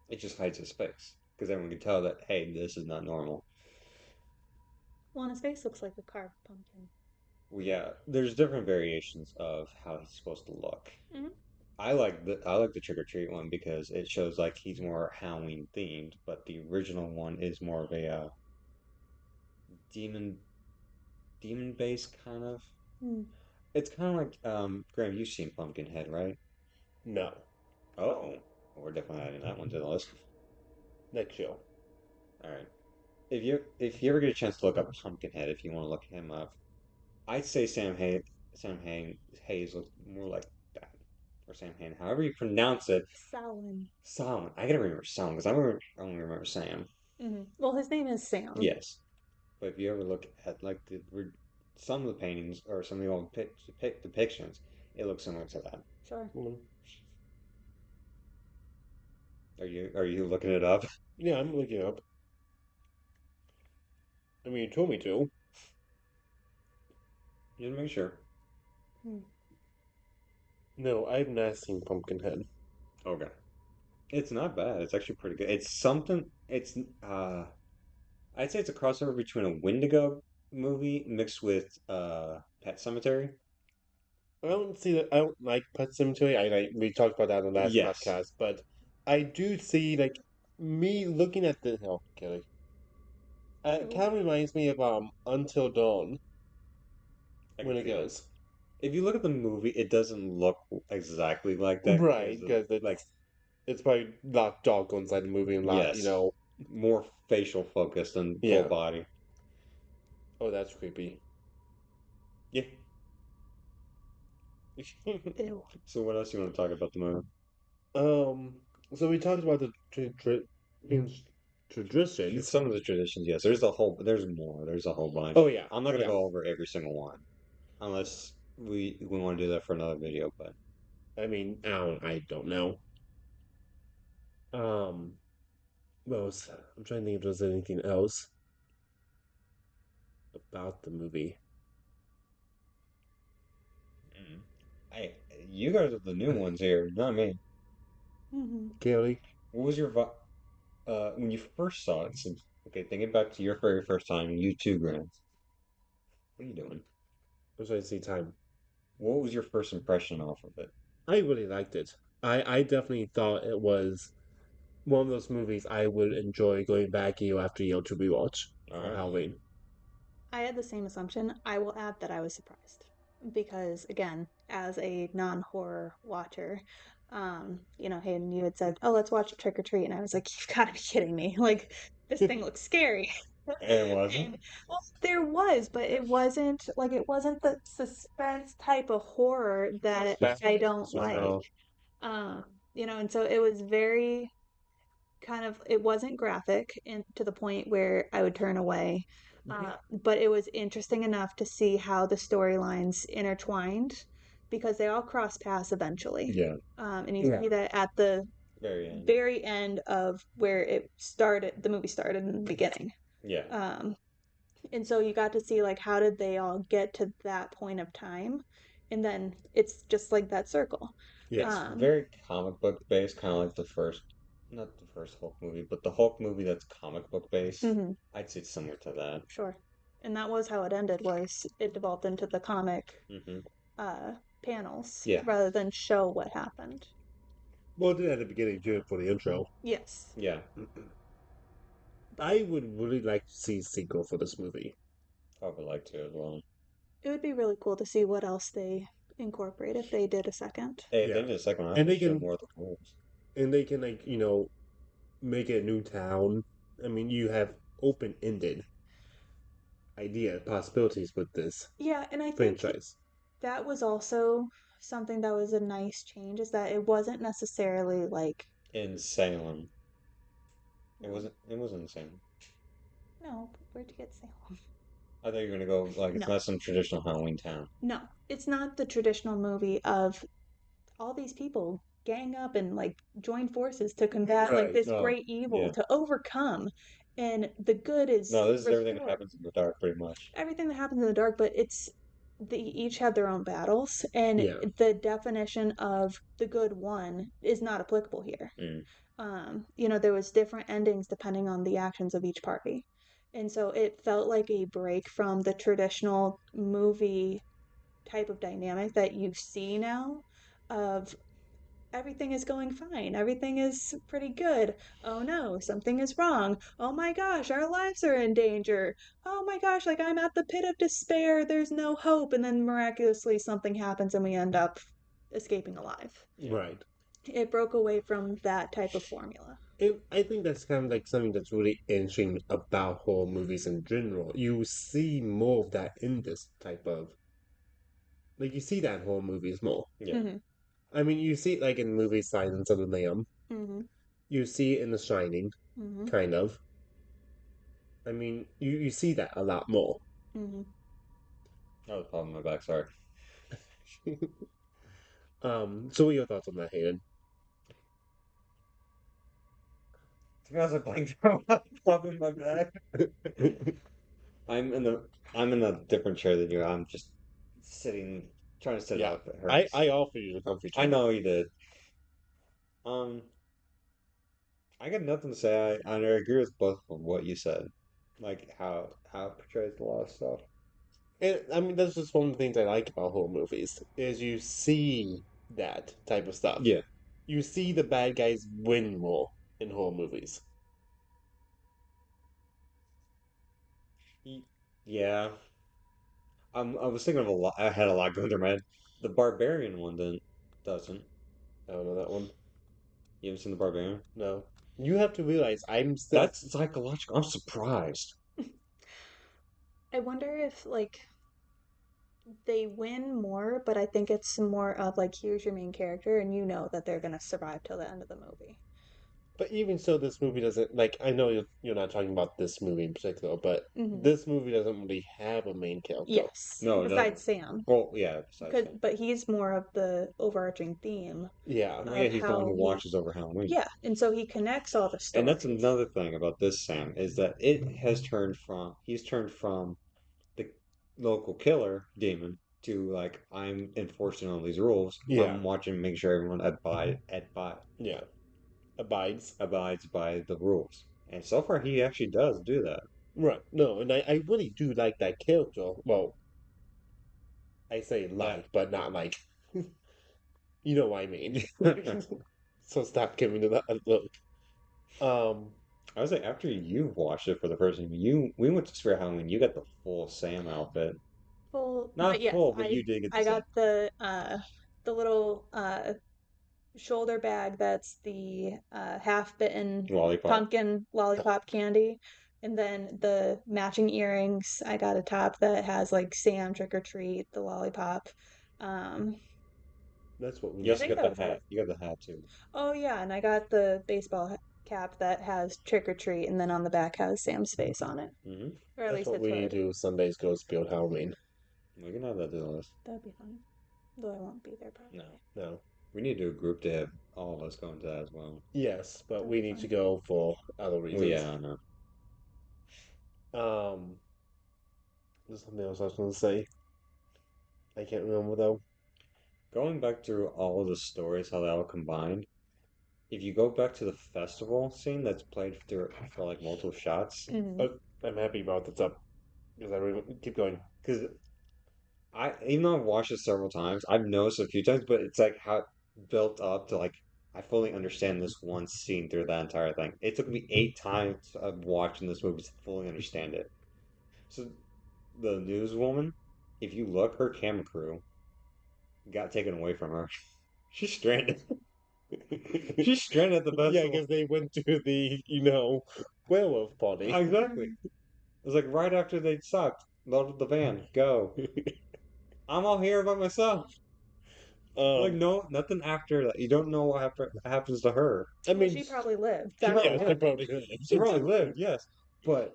It just hides his face because everyone can tell that hey, this is not normal. Well, and his face looks like a carved pumpkin. Well, yeah, there's different variations of how he's supposed to look. Mhm. I like the Trick or Treat one because it shows like he's more Halloween themed, but the original one is more of a demon based kind of. Mm. It's kind of like Graham, you've seen Pumpkinhead, right? No. Oh, we're definitely adding that one to the list. Next show. All right. If you ever get a chance to look up Pumpkinhead, if you want to look him up, I'd say Hayes looks more like that, or Sam Hain, however you pronounce it. Samhain. Sam. I gotta remember Sam because I only remember Sam. Mm-hmm. Well, his name is Sam. Yes, but if you ever look at like some of the paintings or some of the old depictions, it looks similar to that. Sure. Are you looking it up? Yeah, I'm looking it up. I mean, you told me to. Just make sure. Hmm. No, I've not seen Pumpkinhead. Okay. It's not bad. It's actually pretty good. It's something. I'd say it's a crossover between a Wendigo movie mixed with Pet Cemetery. I don't see that. I don't like Pet Cemetery. We talked about that on the last Yes. podcast, but I do see like me looking at the. Oh, okay. It kind of reminds me of Until Dawn I can when it see that. goes. If you look at the movie, it doesn't look exactly like that. Right, because it's like it's probably a lot darker inside the movie and a lot, yes, more facial focused than Yeah. full body. Oh, that's creepy. Yeah. Ew. So what else you want to talk about the movie? So we talked about the traditions. Some of the traditions, yes. There's more. There's a whole bunch. Oh yeah, I'm not gonna yeah. go over every single one, unless we want to do that for another video. But I don't know. Um, what else? I'm trying to think if there's anything else about the movie. Mm. Hey, you guys are the new ones here, not me. Hmm. Kelly, What was your when you first saw it? Since, okay, thinking back to your very first time, you too, Grant. What are you doing? I'm trying to see time. What was your first impression off of it? I really liked it. I definitely thought it was one of those movies I would enjoy going back year after year to rewatch All for right. Halloween. I had the same assumption. I will add that I was surprised because, again, as a non-horror watcher, Hayden, you had said, "Oh, let's watch Trick or Treat," and I was like, "You've got to be kidding me! Like, this thing looks scary." And was it? And well, there was, but it wasn't the suspense type of horror that I don't like. No. Um, and so it was very kind of, it wasn't graphic and to the point where I would turn away. But it was interesting enough to see how the storylines intertwined because they all cross paths eventually. Yeah, And you Yeah. see that at the very end. very end of where it started, the movie started in the beginning. Yeah. Um, and so you got to see like how did they all get to that point of time, and then it's just like that circle. Yes. It's Um, very comic book based, kind of like the first, not the first Hulk movie, but the Hulk movie that's comic book based. mhm, I'd say it's similar to that. sure. And that was how it ended, was it devolved into the comic Hmm. uh, panels Yeah, rather than show what happened. Well, it did at the beginning too for the intro. Yes, yeah, but I would really like to see a sequel for this movie. I would like to as well. it would be really cool to see what else they incorporate if they did a second. Hey, if they Yeah. did a second one, I And would they show can more of the rules. and they can make it a new town. I mean, you have open-ended idea possibilities with this Yeah, and I think franchise. that was also something that was a nice change, is that it wasn't necessarily like, In Salem, it well, wasn't. It wasn't in Salem. no, where'd you get Salem? I thought you were gonna go like it's No, not some traditional Halloween town. no, it's not the traditional movie of all these people gang up and like join forces to combat like Right. this No, great evil yeah, to overcome, and the good is no. This is everything that restored. happens in the dark, pretty much. Everything that happens in the dark, but they each have their own battles, and Yeah. the definition of the good one is not applicable here. Mm. There was different endings depending on the actions of each party. And so it felt like a break from the traditional movie type of dynamic that you see now of everything is going fine. Everything is pretty good. Oh no, something is wrong. Oh my gosh, our lives are in danger. Oh my gosh, like I'm at the pit of despair. There's no hope. And then miraculously something happens and we end up escaping alive. Yeah. Right. It broke away from that type of formula. I think that's kind of like something that's really interesting about horror movies in general. You see more of that in this type of like you see that in horror movies more. Yeah. Mm-hmm. I mean, you see it like in movies Silence of the Lamb. Mm-hmm. You see it in The Shining, Mm-hmm. kind of. I mean, you see that a lot more. Mm-hmm. That was probably my back. Sorry. So what are your thoughts on that, Hayden? To be honest, I blanked out. Probably my back. I'm in the. I'm in a different chair than you. I'm just sitting, trying to sit Yeah, up. It I hurts. I offer you the comfy I chair. know you did. Um, I got nothing to say. I agree with both of what you said, like how it portrays a lot of stuff. And I mean, that's just one of the things I like about horror movies is you see that type of stuff. Yeah. You see the bad guys win more in horror movies. Yeah. I was thinking of a lot. I had a lot going through my head. The Barbarian one doesn't. I don't know that one. You haven't seen the Barbarian? No. You have to realize I'm still. That's psychological. I'm surprised. I wonder if like they win more, but I think it's more of like, here's your main character and you know that they're gonna survive till the end of the movie. But even so, this movie doesn't like. I know you're not talking about this movie in particular, but Hmm. this movie doesn't really have a main character. Yes, No, it besides doesn't. Sam. Well, yeah, besides Cause, that. but he's more of the overarching theme Yeah, Well, yeah, of he's the one how who he, watches over Halloween. yeah, and so he connects all the And that's stories. another thing about this Sam is that he's turned from the local killer demon to like I'm enforcing all these rules. yeah, I'm watching, make sure everyone yeah. Abides. abides by the rules. And so far, he actually does do that. Right. No, and I really do like that character. Well, I say Yeah. like, but not like. You know what I mean. So stop giving it that look. Um, I was like, after you watched it for the first time, we went to Spirit Halloween. You got the full Sam outfit, Well, but not yes, full, but you did get the I Sam got the little shoulder bag that's the half-bitten lollipop. pumpkin lollipop candy. And then the matching earrings. I got a top that has like Sam trick or treat, the lollipop. Um, that's what we You I need also to think got that the was hat. it. You got the hat too. Oh yeah, and I got the cap that has trick or treat, and then on the back has Sam's face on it, Mm-hmm. or at That's least what its we need hood. to do Sundays goes build Halloween. We can add that to the list. That'd be fun, though I won't be there No, probably. No. we need to do a group to have all of us go into that as well. Yes, but That'd we be need to fun. go for other Well, reasons. yeah, I know. Um, there's something else I was going to say. I can't remember though. Going back through all of the stories, how they all combined. If you go back to the festival scene that's played through for like multiple shots, Mm. Oh, I'm happy about this up because I really keep going. because even though I've watched it several times, I've noticed a few times, but it's like how it built up to like I fully understand this one scene through that entire thing. It took me 8 times of watching this movie to fully understand it. So the newswoman, if you look, her camera crew got taken away from her. She's stranded. She's stranded at the Yeah, festival. because they went to the werewolf party. Exactly. It was like right after they sucked. Loaded the van. Go. I'm all here by myself. Like um, no, nothing after that. You don't know what happens to her. I Well, mean, she probably lived. She That's probably yeah, what she lived. probably happened. She lived. probably lived, yes. But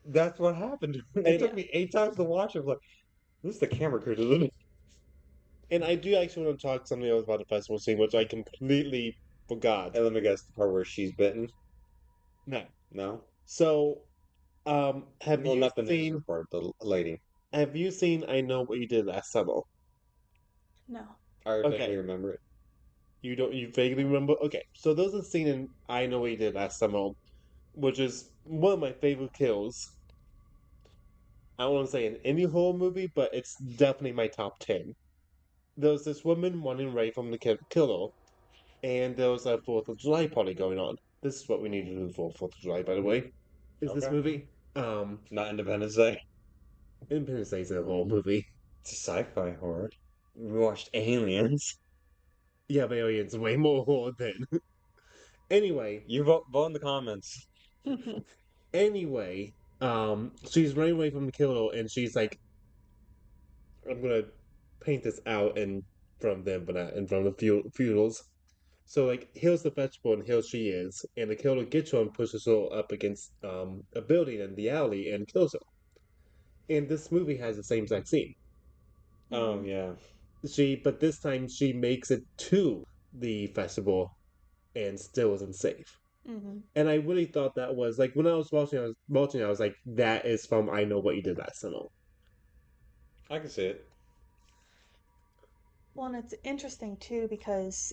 that's what happened. It and took Yeah. me 8 times to watch it. Like this is the camera crew, isn't it? and I do actually want to talk something else about the festival scene, which I completely forgot. Hey, let me guess. The part where she's bitten. No. No. So, have Well, you not the news seen? report. The lady. Have you seen? I know what you did last summer. No. I vaguely Okay, remember it. you don't. You vaguely remember? Okay, so there's a scene in I know what you did last summer, which is one of my favorite kills. I don't want to say in any horror movie, but it's definitely my top 10. There's this woman running away from the killer, and there was a 4th of July party going on. This is what we need to do for 4th of July, by the way. Is this Okay. movie? Not Independence Day. Independence Day is a horror movie. It's a sci-fi horror. We watched Aliens. Yeah, but Alien's way more horror than. Anyway, You vote in the comments. anyway, she's running away from the killer, and she's like, I'm gonna paint this out in front of them, but not in front of the feudals. So like, here's the vegetable, and here she is, and the killer gets her and pushes her up against a building in the alley and kills her. And this movie has the same exact scene. Oh Hmm. yeah. But this time she makes it to the festival and still isn't safe. Hmm. And I really thought that was like when I was like, that is from I Know What You Did Last Summer. I can see it. Well, and it's interesting too because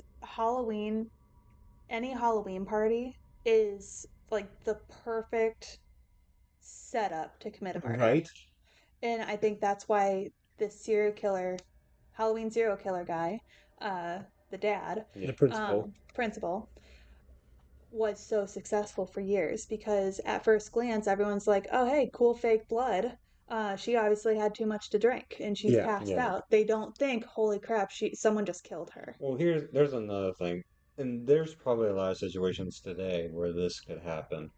any Halloween party is like the perfect setup to commit a murder. Right? And I think that's why this serial killer, Halloween serial killer guy, the dad, Yeah. The principal. principal, was so successful for years because at first glance, everyone's like, oh, hey, cool fake blood. She obviously had too much to drink and she's Yeah. passed Yeah. out. They don't think, holy crap, someone just killed her. Well, there's another thing, and there's probably a lot of situations today where this could happen.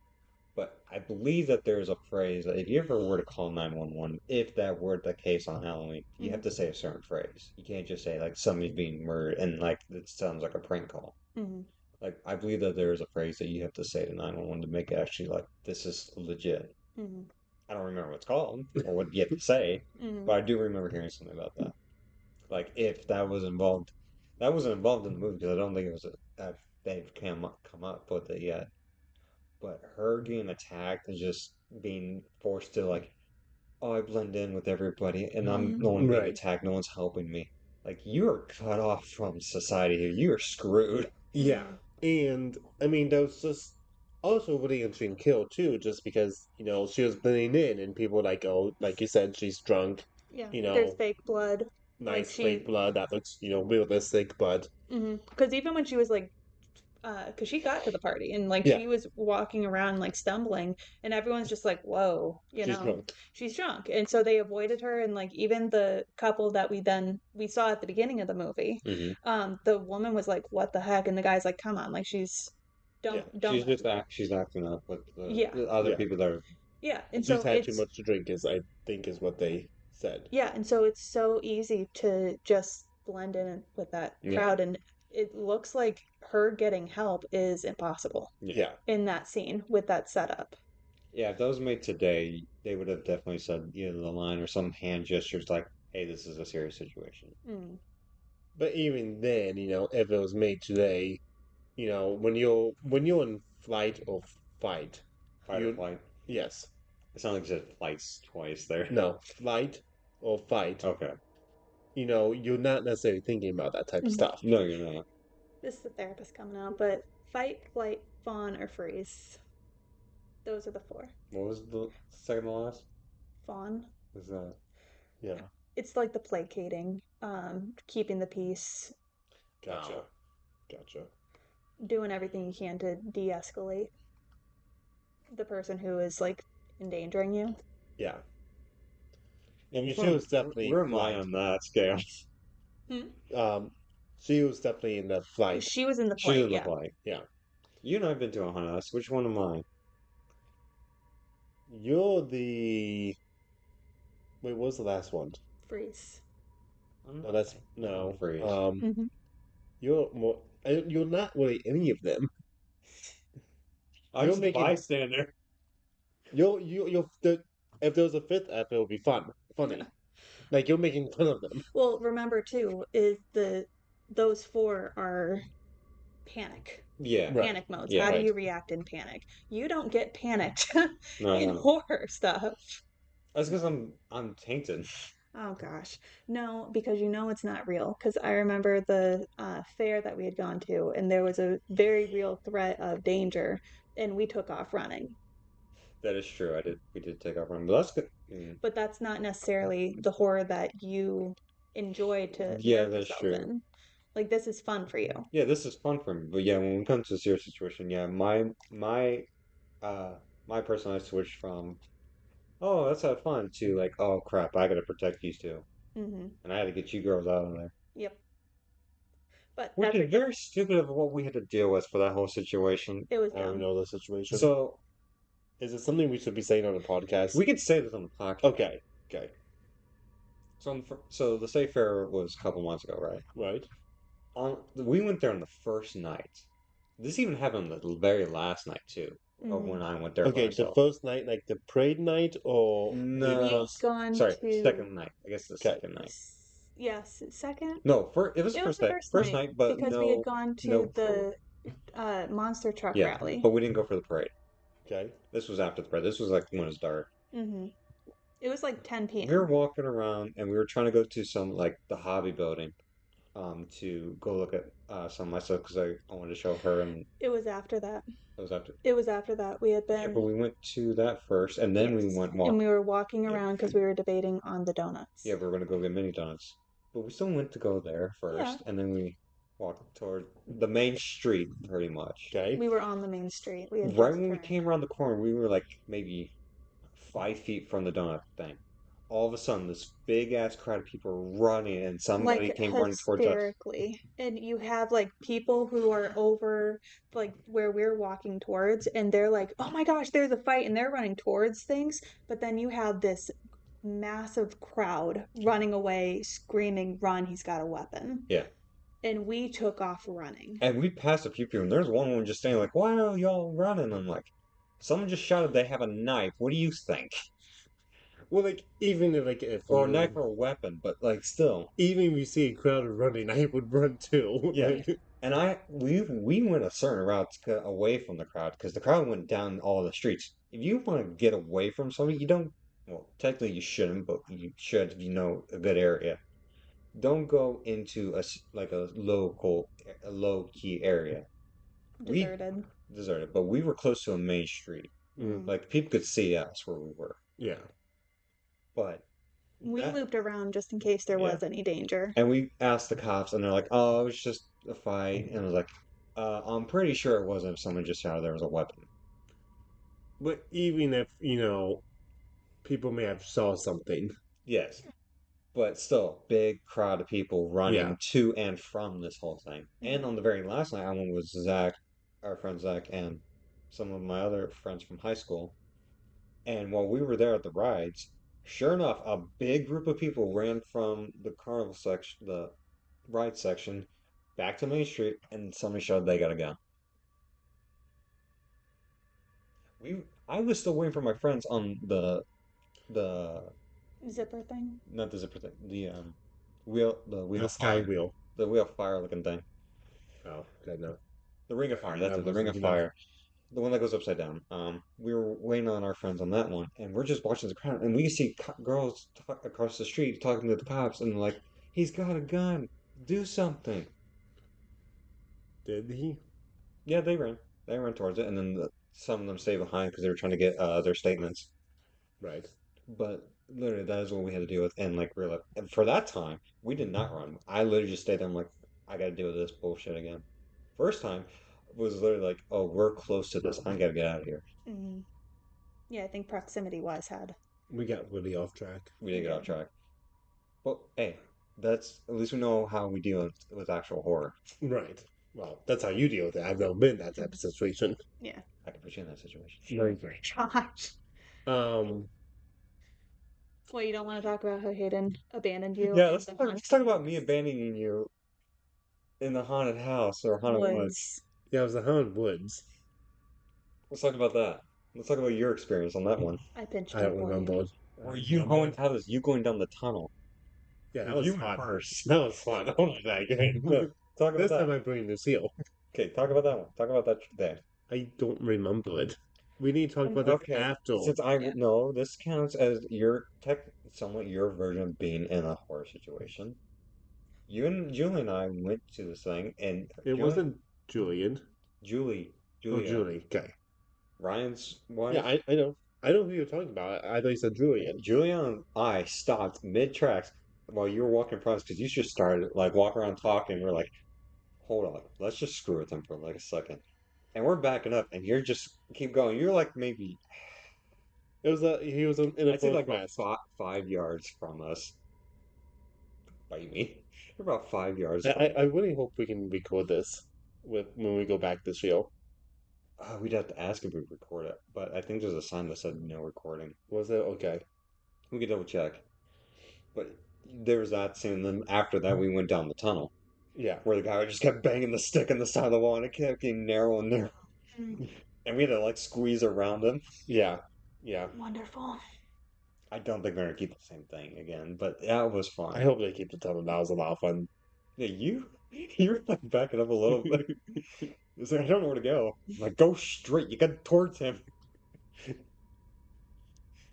But I believe that there's a phrase that if you ever were to call 911, if that were the case on Halloween, you have Mm-hmm. to say a certain phrase. You can't just say like somebody's being murdered and like it sounds like a prank call. Mm-hmm. like I believe that there is a phrase that you have to say to 911 to make it actually like this is legit. Mm-hmm. I don't remember what it's called or what you have to say, Mm-hmm. but I do remember hearing something about that. Like if that was involved, that wasn't involved in the movie because I don't think it was that they've come up with it yet. But her getting attacked and just being forced to like, oh, I blend in with everybody, and I'm the one being Right. attacked. No one's helping me. Like you are cut off from society here. You are screwed. Yeah. Mm-hmm. And I mean, that was just also really interesting kill too, just because, she was blending in and people were like, oh, like you said, she's drunk, Yeah, you there's know, fake blood. Like nice fake she, blood that looks, realistic, but because even when she was like, because she got to the party and like yeah, she was walking around like stumbling, and everyone's just like, whoa, she's drunk. she's drunk, and so they avoided her, and like even the couple that we saw at the beginning of the movie, Hmm. the woman was like, what the heck, and the guy's like, come on, like Yeah, don't, She's acting up with yeah, the other yeah. people that are. yeah, and She's so had too it's much to drink, I think is what they said. yeah, and so it's so easy to just blend in with that Yeah, crowd, and it looks like her getting help is impossible yeah, Yeah, in that scene with that setup. yeah. If that was made today, they would have definitely said either the line or some hand gestures like, "Hey, this is a serious situation." Mm. but even then, if it was made today, when you're in flight or fight, Fight or you flight. yes, It sounds like you said flights twice there. no, flight or fight, Okay. you're not necessarily thinking about that type of Mhm. stuff. No, you're not. This is the therapist coming out, but fight, flight, fawn, or freeze. Those are the four. What was the second to last? Fawn. Was that? Yeah, It's like the placating, keeping the peace, gotcha, Oh. gotcha. doing everything you can to de-escalate the person who is like endangering you. Yeah, I mean, she Where, was definitely where am I flight. on that scale? Hmm? Um, she was definitely in the flight. She was in the She's flight, in the yeah. flight. Yeah, You and I've been to a haunted house. Which one am I? you're the. Wait, what was the last one? Freeze. I'm No, not. that's no. Freeze. Mm-hmm. You're more. You're not really any of them. I'm You're just a making. bystander. You're the. If there was a fifth app, it would be funny. Like you're making fun of them. Well, remember too, is those four are panic. Yeah. Right. Panic modes. Yeah. How do Right. you react in panic? You don't get panicked No, in no. horror stuff. That's because I'm tainted. Oh gosh. No, because you know it's not real. Because I remember the fair that we had gone to, and there was a very real threat of danger, and we took off running. That is true. I did. We did take off running, but that's good. But that's not necessarily the horror that you enjoy to Yeah, immerse that's yourself true. in. Like this is fun for you. Yeah, this is fun for me. But yeah, when it comes to a serious situation, yeah, uh my personality switched from oh let's have fun to like oh crap I gotta protect these two Mm-hmm. and I had to get you girls out of there. Yep. But Which is very stupid of what we had to deal with for that whole situation. it was I don't dumb. know the situation. So Is it something we should be saying on the podcast? we could say this on the podcast. Okay. Okay. So so the State Fair was a couple months ago, right? Right. We went there on the first night. This even happened the very last night too, of Mm-hmm. when I went there by Okay. The myself. first night, like the parade night, or the No, We had first. gone sorry, to second night. I guess the Okay. second night. yes, second. No, it was the It was first the day. first First night night, but because we had no, gone no to for the monster truck yeah, rally. but we didn't go for the parade. Okay. This was after the parade. This was like when it was dark. Mm-hmm. It was like 10 We were p.m. walking around and we were trying to go to some like the hobby building, to go look at some of my stuff because I wanted to show her and It was after that. it was after. It was after that. We had Yeah, but been we went to that first and then we yes, went and walk. we were walking Yeah, around because we were debating on the donuts. yeah, we were gonna go get mini donuts, but we still went to go there Yeah, first and then we walked toward the main street pretty much. Okay. we were on the main street. We had Right just when we turned. came around the corner, we were like maybe 5 feet from the donut thing. All of a sudden, this big ass crowd of people are running, and somebody Like came running towards us. hysterically, and you have like people who are over like where we're walking towards, and they're like, oh my gosh, there's a fight, and they're running towards things, but then you have this massive crowd running away screaming, run, he's got a weapon. Yeah. and we took off running. And we passed a few people, and there's one woman just standing like, "Why are y'all running?" I'm like, "Someone just shouted they have a knife. What do you think?" Well, like even if Or a you knife or a weapon, but like still. even if you see a crowd running, I would run too. Yeah. And we went a certain route to get away from the crowd because the crowd went down all the streets. If you want to get away from somebody, you don't. Well, technically you shouldn't, but you should if you know a good area. Don't go into like a low key area. We Deserted. deserted, but we were close to a main street. Mm, Like people could see us where we were. yeah. But We that looped around just in case there yeah. was any danger. And we asked the cops, and they're like, "Oh, it was just a fight." And I was like, I'm pretty sure it wasn't if someone just shouted there was a weapon." But even if people may have saw something. Yes, but still, big crowd of people Yeah. running to and from this whole thing. And Mhm. on the very last night, I went with Zach, our friend Zach, and some of my other friends from high school. And while we were there at the rides, sure enough, a big group of people ran from the carnival section, the ride section, back to Main Street, and somebody shouted they got a gun. I was still waiting for my friends on the Zipper thing. not the zipper thing, the The wheel of sky fire, wheel. the wheel of fire looking thing, Oh, God no. the ring of fire. I That's it, the ring wasn't of thinking of. fire, the one that goes upside down. We were waiting on our friends on that one, and we're just watching the crowd, and we see girls across the street talking to the cops, and like, "He's got a gun, do something." Did he? Yeah, they ran towards it, and then some of them stayed behind because they were trying to get their statements. Right. But literally, that is what we had to deal with. And like, real and for that time, we did not run. I literally just stayed there. I'm like, I got to deal with this bullshit again. First time was literally like, oh, we're close to this. I got to get out of here. Mm. Yeah, I think proximity wise had. We got really off track. We We did get off did. track. But hey, that's at least we know how we deal with actual horror. Right. Well, that's how you deal with it. I've never been in that type of situation. Yeah. I can put you in that situation. Very great. Gosh. Um, Well, you don't want to talk about how Hayden abandoned you Yeah, in the let's talk about me abandoning you in the haunted house or haunted woods. woods. yeah, it was the Haunted Woods. Let's talk about that. Let's talk about your experience on that one. I pinched I him don't for remember. you. Were you going how this? You going down the tunnel? Yeah, that You was went fun. first. That was fun. I want that again. No, talk about This that. time I bring Lucille. Okay, talk about that one. Talk about that day. I don't remember it. We need to talk about this Okay, after. since I Yeah. no, this counts as your somewhat your version of being in a horror situation. You and Julie and I went to this thing, and It wasn't Julian. Julie, Oh, Julia, Julie. Okay. Ryan's Yeah, wife. I know. I know who you're talking about. I thought you said Julian. Julia and I stopped mid tracks while you were walking in front of us because you just started like walking around talking. We're like, hold on, let's just screw with him for like a second. And we're backing up, and you're just keep going. You're like maybe It was he was in a I'd say full like about mask. 5 yards from us. By me, you're about 5 yards I, from I I really hope we can record this with when we go back this year. We'd have to ask if we record it, but I think there's a sign that said no recording. Was it okay? We could double check. But there was that scene, and then after that, we went down the tunnel Yeah. where the guy just kept banging the stick on the side of the wall, and it kept getting narrow and narrow, and we had to like squeeze around him. Yeah. Yeah. Wonderful. I don't think they're gonna keep the same thing again, but that was fun. I hope they keep the tunnel. That was a lot of fun. Yeah, you're like backing up a little bit. It's like I don't know where to go. I'm like go straight. You got towards him.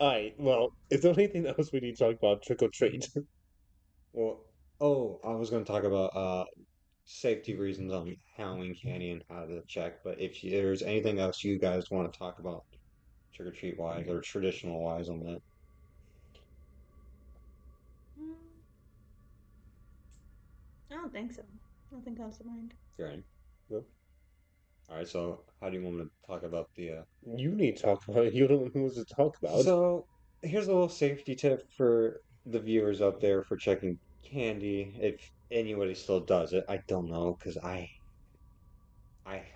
Alright, well, is there anything else we need to talk about trick or treat? Well, oh, I was gonna talk about safety reasons on Halloween candy and how to check. But if there's anything else you guys want to talk about trick or treat wise or traditional wise on that, Mm, I don't think so. Nothing comes to mind. great. No. All right. So how do you want me to talk about the? You need to talk about it. You're the one who wants to talk about. So here's a little safety tip for the viewers out there for checking candy. If anybody still does it, I don't know because I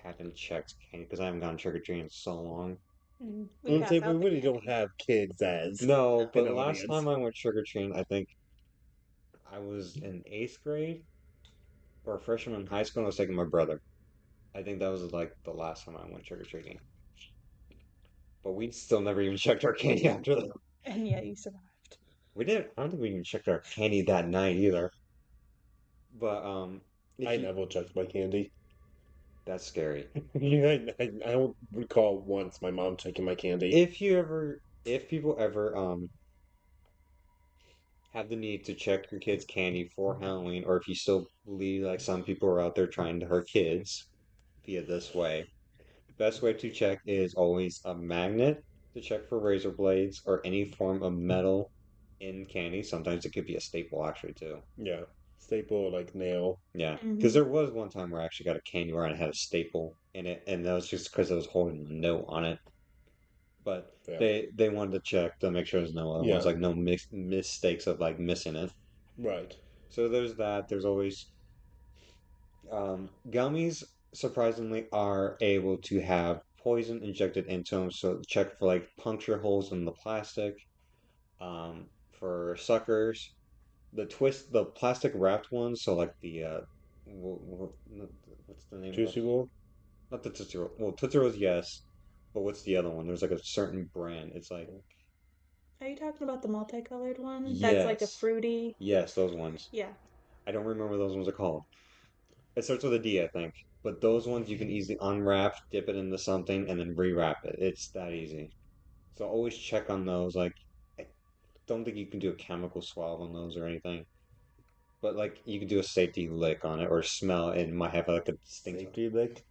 haven't checked candy because I haven't gone trick or treating in so long. We I'm pass saying we out the really don't candy. have kids as No, an but last audience. time I went trick or treating, I think I was in 8th grade. or a freshman in high school, and I was taking my brother. I think that was like the last time I went trick or treating. But we still never even checked our candy after that. And yeah, you survived. We didn't. I don't think we even checked our candy that night either. But if I you, never checked my candy. that's scary. Yeah, I don't recall once my mom checking my candy. If people ever have the need to check your kids' candy for Halloween, or if you still believe like some people are out there trying to hurt kids via this way, best way to check is always a magnet to check for razor blades or any form of metal in candy. Sometimes it could be a staple actually too. Yeah, staple like nail. Yeah, because Mm-hmm. there was one time where I actually got a candy where it had a staple in it, and that was just because I was holding a note on it. But Yeah, they wanted to check to make sure there's no other ones, yeah, like no mistakes of like missing it. right. So there's that. There's always gummies. Surprisingly, are able to have poison injected into them. So check for like puncture holes in the plastic. For suckers, the plastic wrapped ones. So like the what's the name of Juicy those? roll. Not the Tootsie Roll. Well, Tootsie Rolls, yes. But what's the other one? There's like a certain brand. It's like Are you talking about the multicolored one? That's like a yes, fruity. yes, those ones. Yeah. I don't remember what those ones are called. It starts with a D, I think. But those ones you can easily unwrap, dip it into something, and then rewrap it. It's that easy. So always check on those. Like, I don't think you can do a chemical swab on those or anything. But like, you can do a safety lick on it or smell it. It might have like a distinct. Safety lick.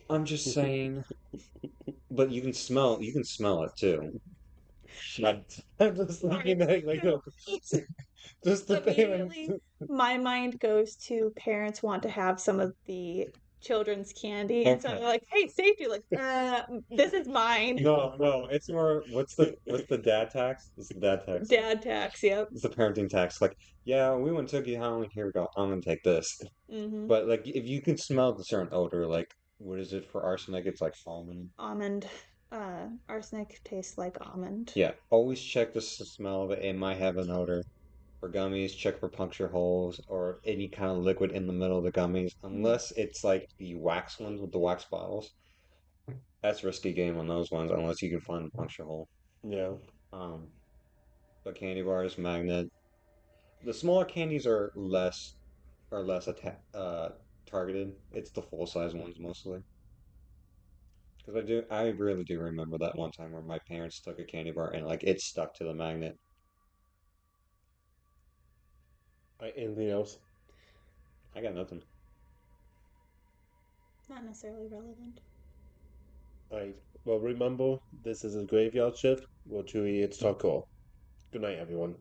I'm just saying. But you can smell it too. Not, Shit. I'm just Sorry. looking at it like, No. just the parents. Immediately, my mind goes to parents want to have some of the children's candy, and so okay. they're like, "Hey, safety! Like, this is mine." No, no, it's more what's the dad tax? It's the dad tax. Dad tax. Yep. It's the parenting tax. Like, yeah, we went to Tokyo Halloween. Here we go. I'm gonna take this. Mm-hmm. But like, if you can smell the certain odor, like, what is it for arsenic? It's like almond. Almond. Arsenic tastes like almond. Yeah, always check the smell of it. It might have an odor. For gummies, check for puncture holes or any kind of liquid in the middle of the gummies, Mm. unless it's like the wax ones with the wax bottles. That's risky game on those ones, unless you can find the puncture hole. Yeah. Um, but candy bars, magnet. The smaller candies are less targeted. It's the full size ones mostly. Because I really do remember that one time where my parents took a candy bar and like it stuck to the magnet. Anything else? I got nothing. Not necessarily relevant. Alright. Well, remember, this is a graveyard shift. We'll chew it's taco. Good night, everyone.